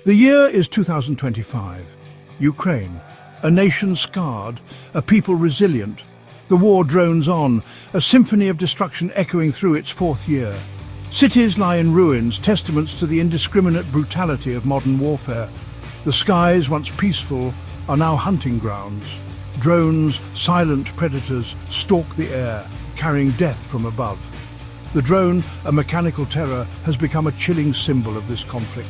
The year is 2025. Ukraine, a nation scarred, a people resilient. The war drones on, a symphony of destruction echoing through its fourth year. Cities lie in ruins, testaments to the indiscriminate brutality of modern warfare. The skies, once peaceful, are now hunting grounds. Drones, silent predators, stalk the air, carrying death from above. The drone, a mechanical terror, has become a chilling symbol of this conflict.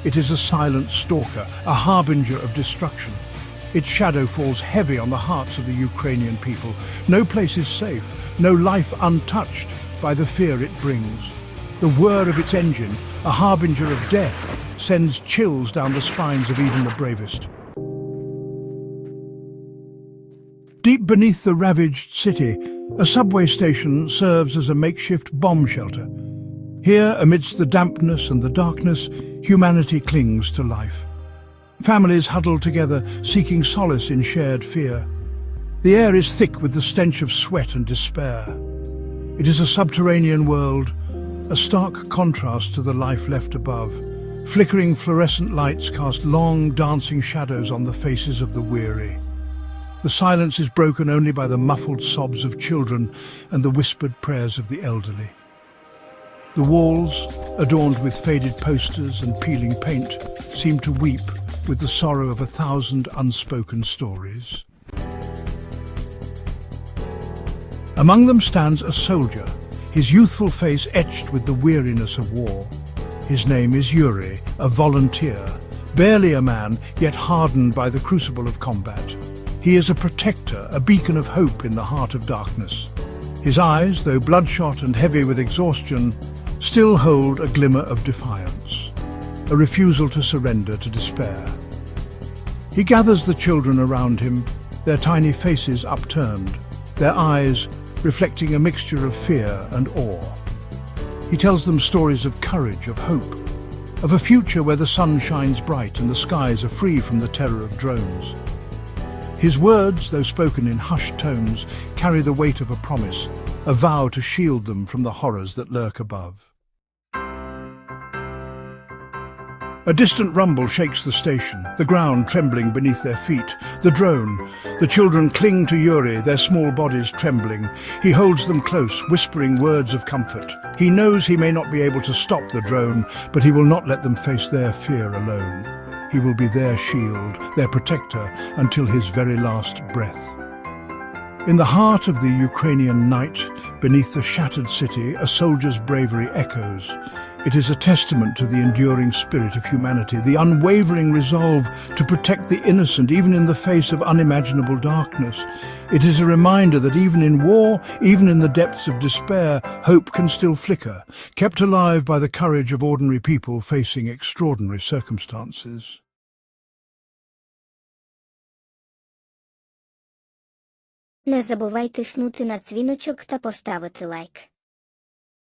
It is a silent stalker, a harbinger of destruction. Its shadow falls heavy on the hearts of the Ukrainian people. No place is safe, no life untouched by the fear it brings. The whir of its engine, a harbinger of death, sends chills down the spines of even the bravest. Deep beneath the ravaged city, a subway station serves as a makeshift bomb shelter. Here, amidst the dampness and the darkness, humanity clings to life. Families huddle together, seeking solace in shared fear. The air is thick with the stench of sweat and despair. It is a subterranean world, a stark contrast to the life left above. Flickering fluorescent lights cast long, dancing shadows on the faces of the weary. The silence is broken only by the muffled sobs of children and the whispered prayers of the elderly. The walls, adorned with faded posters and peeling paint, seem to weep with the sorrow of 1,000 unspoken stories. Among them stands a soldier, his youthful face etched with the weariness of war. His name is Yuri, a volunteer, barely a man, yet hardened by the crucible of combat. He is a protector, a beacon of hope in the heart of darkness. His eyes, though bloodshot and heavy with exhaustion, still hold a glimmer of defiance, a refusal to surrender to despair. He gathers the children around him, their tiny faces upturned, their eyes reflecting a mixture of fear and awe. He tells them stories of courage, of hope, of a future where the sun shines bright and the skies are free from the terror of drones. His words, though spoken in hushed tones, carry the weight of a promise, a vow to shield them from the horrors that lurk above. A distant rumble shakes the station, the ground trembling beneath their feet. The drone. The children cling to Yuri, their small bodies trembling. He holds them close, whispering words of comfort. He knows he may not be able to stop the drone, but he will not let them face their fear alone. He will be their shield, their protector, until his very last breath. In the heart of the Ukrainian night, beneath the shattered city, a soldier's bravery echoes. It is a testament to the enduring spirit of humanity, the unwavering resolve to protect the innocent even in the face of unimaginable darkness. It is a reminder that even in war, even in the depths of despair, hope can still flicker, kept alive by the courage of ordinary people facing extraordinary circumstances. Не забувай тиснути на дзвіночок та поставити лайк.